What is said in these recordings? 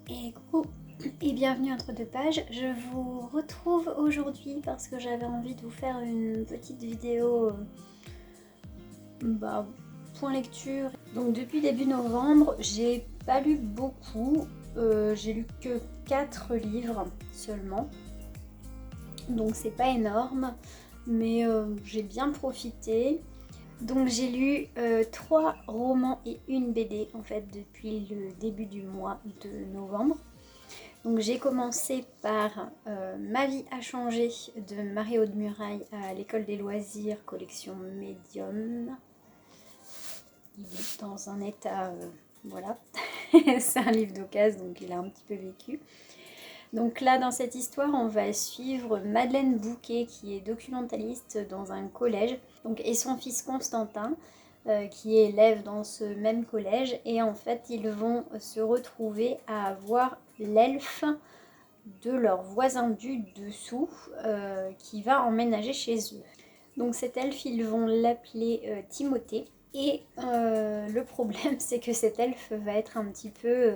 Et coucou et bienvenue entre deux pages. Je vous retrouve aujourd'hui parce que j'avais envie de vous faire une petite vidéo point lecture. Donc depuis début novembre, j'ai pas lu beaucoup, j'ai lu que 4 livres seulement. Donc c'est pas énorme, mais j'ai bien profité. Donc j'ai lu 3 romans et une BD en fait depuis le début du mois de novembre. Donc j'ai commencé par Ma vie a changé de Marie-Aude Murail à l'école des loisirs, collection Medium. Il est dans un état, voilà, c'est un livre d'occasion donc il a un petit peu vécu. Donc là dans cette histoire on va suivre Madeleine Bouquet qui est documentaliste dans un collège donc, et son fils Constantin qui est élève dans ce même collège et en fait ils vont se retrouver à avoir l'elfe de leur voisin du dessous qui va emménager chez eux. Donc cet elfe, ils vont l'appeler Timothée. Et le problème, c'est que cet elfe va être un petit peu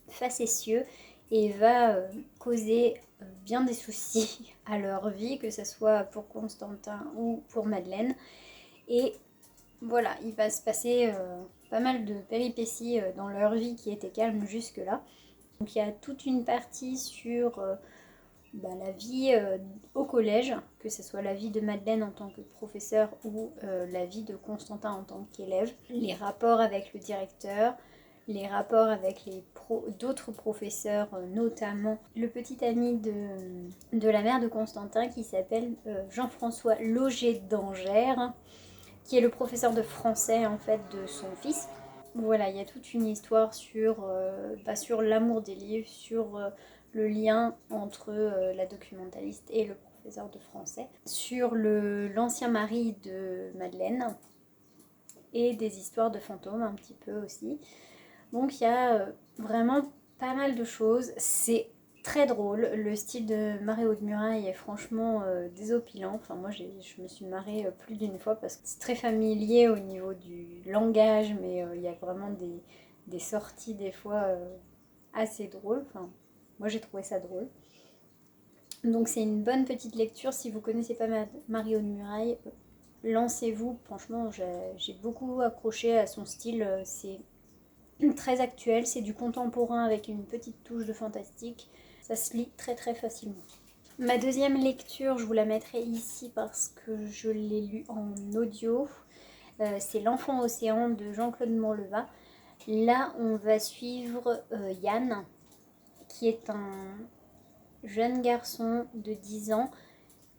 facétieux et va causer bien des soucis à leur vie, que ce soit pour Constantin ou pour Madeleine. Et voilà, il va se passer pas mal de péripéties dans leur vie qui était calme jusque-là. Donc il y a toute une partie sur la vie au collège, que ce soit la vie de Madeleine en tant que professeur ou la vie de Constantin en tant qu'élève, les rapports avec le directeur, les rapports avec d'autres professeurs, notamment le petit ami de la mère de Constantin qui s'appelle Jean-François Loger d'Angers, qui est le professeur de français en fait de son fils. Voilà, il y a toute une histoire sur l'amour des livres, sur le lien entre la documentaliste et le professeur de français, sur l'ancien mari de Madeleine et des histoires de fantômes un petit peu aussi. Donc il y a vraiment pas mal de choses. C'est très drôle. Le style de Marie-Aude Murail est franchement désopilant. Enfin moi je me suis marrée plus d'une fois parce que c'est très familier au niveau du langage, mais il y a vraiment des sorties des fois assez drôles. Enfin moi j'ai trouvé ça drôle. Donc c'est une bonne petite lecture. Si vous connaissez pas Marie-Aude Murail, lancez-vous. Franchement j'ai beaucoup accroché à son style. C'est très actuel, c'est du contemporain avec une petite touche de fantastique. Ça se lit très très facilement. Ma deuxième lecture, je vous la mettrai ici parce que je l'ai lu en audio. C'est L'Enfant Océan de Jean-Claude Morleva. Là, on va suivre Yann, qui est un jeune garçon de 10 ans.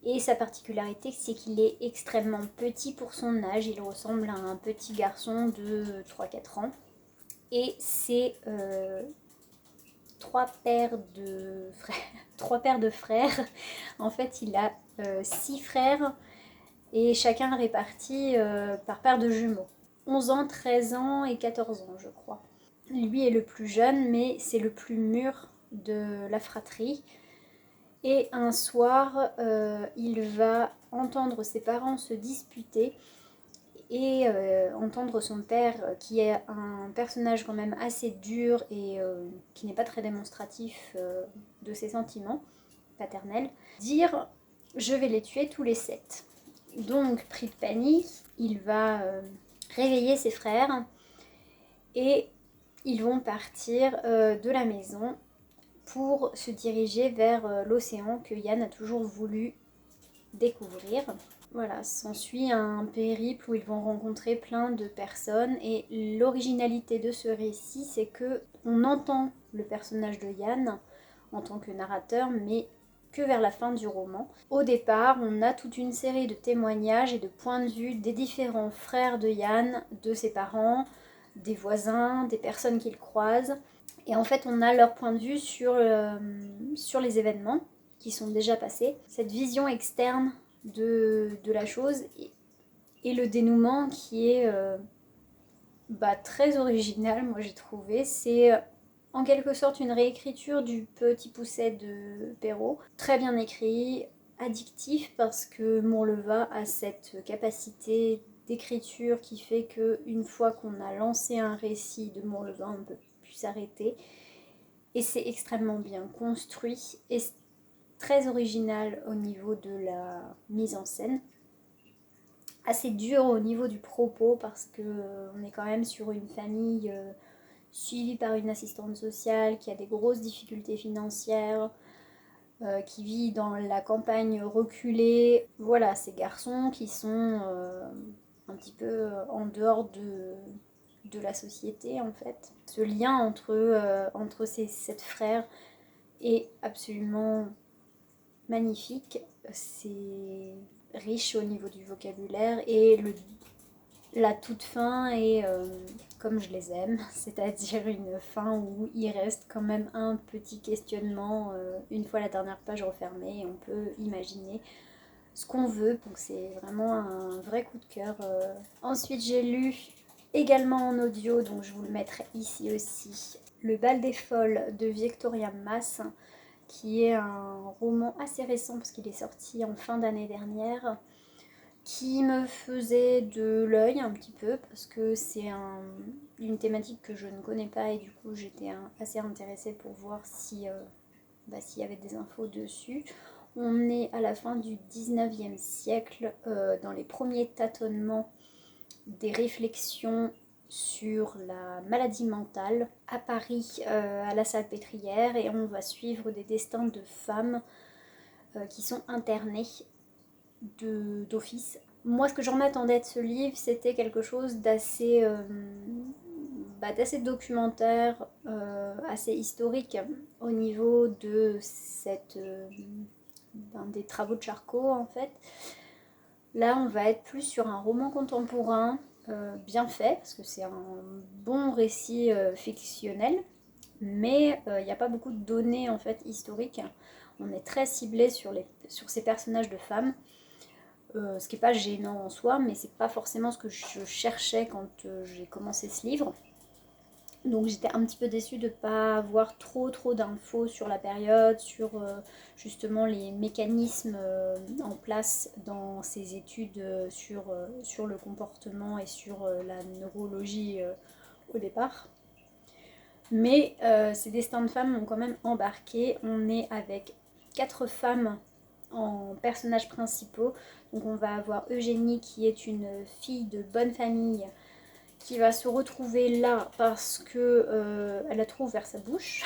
Et sa particularité, c'est qu'il est extrêmement petit pour son âge. Il ressemble à un petit garçon de 3-4 ans. Et c'est 3 paires de frères. En fait, il a 6 frères et chacun répartis par paire de jumeaux. 11 ans, 13 ans et 14 ans, je crois. Lui est le plus jeune, mais c'est le plus mûr de la fratrie. Et un soir, il va entendre ses parents se disputer et entendre son père, qui est un personnage quand même assez dur et qui n'est pas très démonstratif de ses sentiments paternels, dire je vais les tuer tous les 7. Donc pris de panique, il va réveiller ses frères et ils vont partir de la maison pour se diriger vers l'océan que Yann a toujours voulu découvrir. Voilà, s'ensuit un périple où ils vont rencontrer plein de personnes et l'originalité de ce récit, c'est que on entend le personnage de Yann en tant que narrateur, mais que vers la fin du roman. Au départ, on a toute une série de témoignages et de points de vue des différents frères de Yann, de ses parents, des voisins, des personnes qu'il croise. Et en fait, on a leur point de vue sur les événements qui sont déjà passés. Cette vision externe de la chose et le dénouement qui est très original, moi j'ai trouvé. C'est en quelque sorte une réécriture du Petit Pousset de Perrault. Très bien écrit, addictif parce que Morleva a cette capacité d'écriture qui fait qu'une fois qu'on a lancé un récit de Morleva, on ne peut plus s'arrêter. et c'est extrêmement bien construit et très original au niveau de la mise en scène. Assez dur au niveau du propos parce que on est quand même sur une famille suivie par une assistante sociale qui a des grosses difficultés financières, qui vit dans la campagne reculée. Voilà, ces garçons qui sont un petit peu en dehors de la société en fait. Ce lien entre ces 7 frères est absolument magnifique. C'est riche au niveau du vocabulaire et la toute fin est comme je les aime, c'est-à-dire une fin où il reste quand même un petit questionnement une fois la dernière page refermée et on peut imaginer ce qu'on veut, donc c'est vraiment un vrai coup de cœur. Ensuite j'ai lu également en audio, donc je vous le mettrai ici aussi, Le bal des folles de Victoria Mass, qui est un roman assez récent parce qu'il est sorti en fin d'année dernière, qui me faisait de l'œil un petit peu parce que c'est une thématique que je ne connais pas et du coup j'étais assez intéressée pour voir s'il y avait des infos dessus. On est à la fin du 19e siècle, dans les premiers tâtonnements des réflexions sur la maladie mentale à Paris, à la Salpêtrière, et on va suivre des destins de femmes qui sont internées d'office. Moi, ce que j'en attendais de ce livre, c'était quelque chose d'assez documentaire, assez historique au niveau de des travaux de Charcot en fait. Là, on va être plus sur un roman contemporain bien fait, parce que c'est un bon récit fictionnel, mais il n'y a pas beaucoup de données en fait historiques. On est très ciblé sur ces personnages de femmes. Ce qui n'est pas gênant en soi, mais c'est pas forcément ce que je cherchais quand j'ai commencé ce livre. Donc j'étais un petit peu déçue de ne pas avoir trop d'infos sur la période, sur justement les mécanismes en place dans ces études sur le comportement et sur la neurologie au départ. Mais ces destins de femmes m'ont quand même embarqué. On est avec 4 femmes en personnages principaux. Donc on va avoir Eugénie qui est une fille de bonne famille qui va se retrouver là parce que elle la trouve vers sa bouche,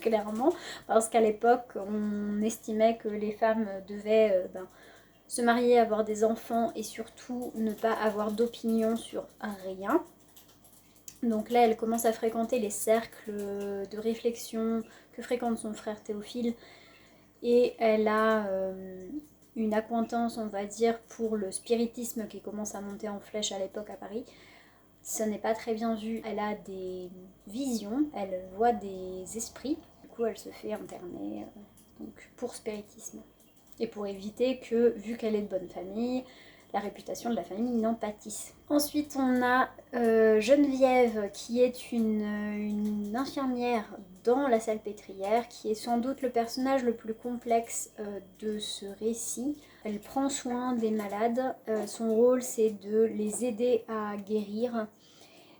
clairement, parce qu'à l'époque on estimait que les femmes devaient se marier, avoir des enfants et surtout ne pas avoir d'opinion sur rien. Donc là elle commence à fréquenter les cercles de réflexion que fréquente son frère Théophile, et elle a une accointance, on va dire, pour le spiritisme qui commence à monter en flèche à l'époque à Paris. Ce n'est pas très bien vu. Elle a des visions, elle voit des esprits. Du coup, elle se fait interner donc pour spiritisme. Et pour éviter que, vu qu'elle est de bonne famille, la réputation de la famille n'en pâtisse. Ensuite, on a Geneviève, qui est une infirmière dans la Salpêtrière, qui est sans doute le personnage le plus complexe de ce récit. Elle prend soin des malades, son rôle c'est de les aider à guérir,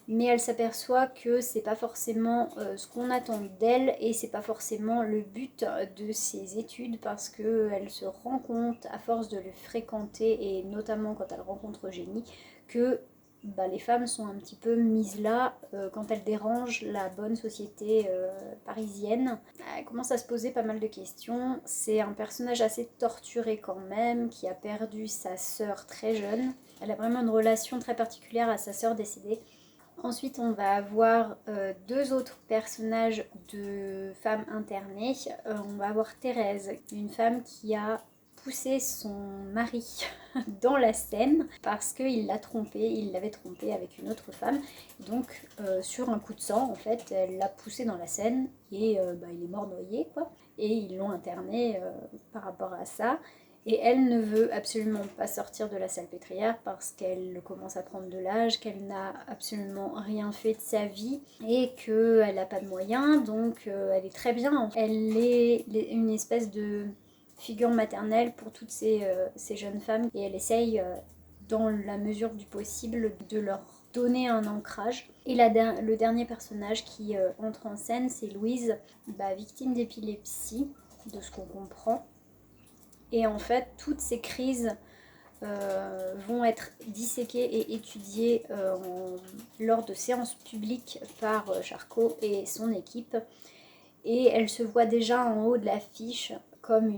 mais elle s'aperçoit que c'est pas forcément ce qu'on attend d'elle et c'est pas forcément le but de ses études, parce qu'elle se rend compte à force de le fréquenter et notamment quand elle rencontre Eugénie que les femmes sont un petit peu mises là quand elles dérangent la bonne société parisienne. Elle commence à se poser pas mal de questions. C'est un personnage assez torturé quand même, qui a perdu sa sœur très jeune. Elle a vraiment une relation très particulière à sa sœur décédée. Ensuite, on va avoir 2 autres personnages de femmes internées. On va avoir Thérèse, une femme qui a poussé son mari dans la Seine parce qu'il l'avait trompée avec une autre femme. Donc, sur un coup de sang, en fait, elle l'a poussé dans la Seine et il est mort noyé, quoi. Et ils l'ont interné par rapport à ça. Et elle ne veut absolument pas sortir de la Salpêtrière parce qu'elle commence à prendre de l'âge, qu'elle n'a absolument rien fait de sa vie et qu'elle n'a pas de moyens, donc elle est très bien. Elle est une espèce de figure maternelle pour toutes ces jeunes femmes et elle essaye dans la mesure du possible, de leur donner un ancrage. Et le dernier personnage qui entre en scène, c'est Louise, victime d'épilepsie, de ce qu'on comprend. Et en fait, toutes ces crises vont être disséquées et étudiées lors de séances publiques par Charcot et son équipe. Et elle se voit déjà en haut de l'affiche comme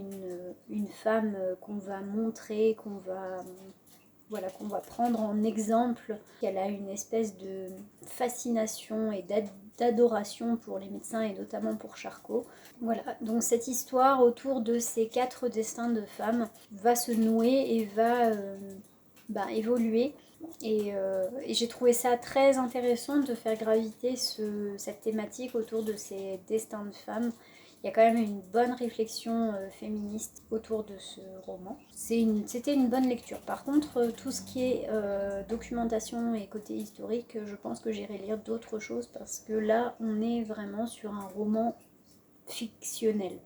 une femme qu'on va montrer, qu'on va prendre en exemple. Elle a une espèce de fascination et d'adoration pour les médecins et notamment pour Charcot. Voilà, donc cette histoire autour de ces 4 destins de femmes va se nouer et va évoluer. Et j'ai trouvé ça très intéressant de faire graviter cette thématique autour de ces destins de femmes. Il y a quand même une bonne réflexion féministe autour de ce roman. C'était une bonne lecture. Par contre, tout ce qui est documentation et côté historique, je pense que j'irai lire d'autres choses parce que là, on est vraiment sur un roman fictionnel,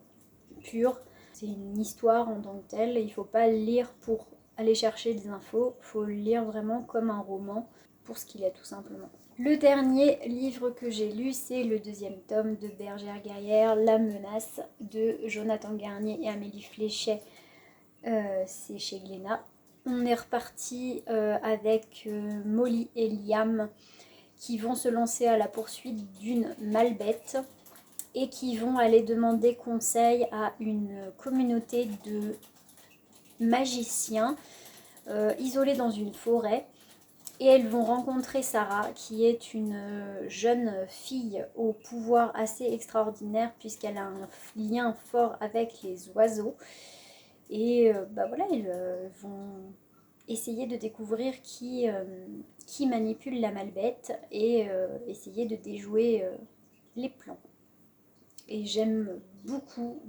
pur. C'est une histoire en tant que telle. Il ne faut pas le lire pour aller chercher des infos, il faut le lire vraiment comme un roman pour ce qu'il est tout simplement. Le dernier livre que j'ai lu, c'est le 2e tome de Bergère Guerrière, La Menace, de Jonathan Garnier et Amélie Fléchet. C'est chez Glénat. On est reparti avec Molly et Liam qui vont se lancer à la poursuite d'une malbête et qui vont aller demander conseil à une communauté de magiciens isolés dans une forêt. Et elles vont rencontrer Sarah, qui est une jeune fille au pouvoir assez extraordinaire puisqu'elle a un lien fort avec les oiseaux. Et voilà, ils vont essayer de découvrir qui manipule la malbête et essayer de déjouer les plans. Et j'aime beaucoup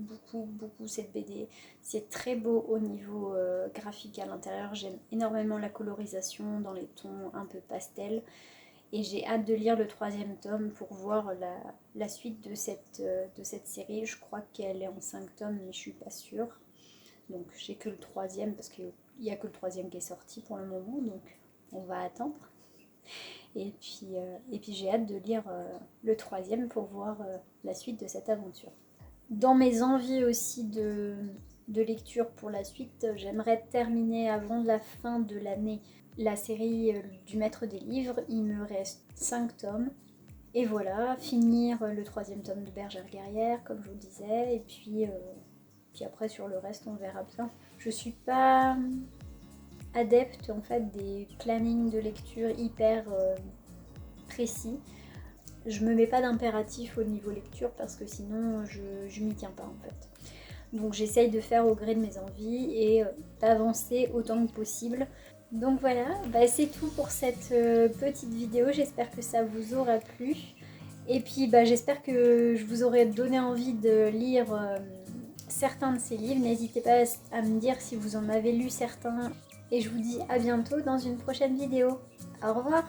cette BD. C'est très beau au niveau graphique à l'intérieur. J'aime énormément la colorisation dans les tons un peu pastel. Et j'ai hâte de lire le 3e tome pour voir la suite de cette série. Je crois qu'elle est en 5 tomes, mais je suis pas sûre. Donc j'ai que le 3e parce qu'il n'y a que le 3e qui est sorti pour le moment. Donc on va attendre. Et puis j'ai hâte de lire le 3e pour voir la suite de cette aventure. Dans mes envies aussi de lecture pour la suite, j'aimerais terminer avant la fin de l'année la série du Maître des Livres. Il me reste 5 tomes. Et voilà, finir le 3e tome de Bergère Guerrière, comme je vous disais. Et puis après sur le reste, on verra bien. Je suis pas adepte en fait des plannings de lecture hyper précis. Je me mets pas d'impératif au niveau lecture parce que sinon je m'y tiens pas en fait. Donc j'essaye de faire au gré de mes envies et d'avancer autant que possible. Donc voilà, c'est tout pour cette petite vidéo. J'espère que ça vous aura plu. Et puis j'espère que je vous aurai donné envie de lire certains de ces livres. N'hésitez pas à me dire si vous en avez lu certains. Et je vous dis à bientôt dans une prochaine vidéo. Au revoir!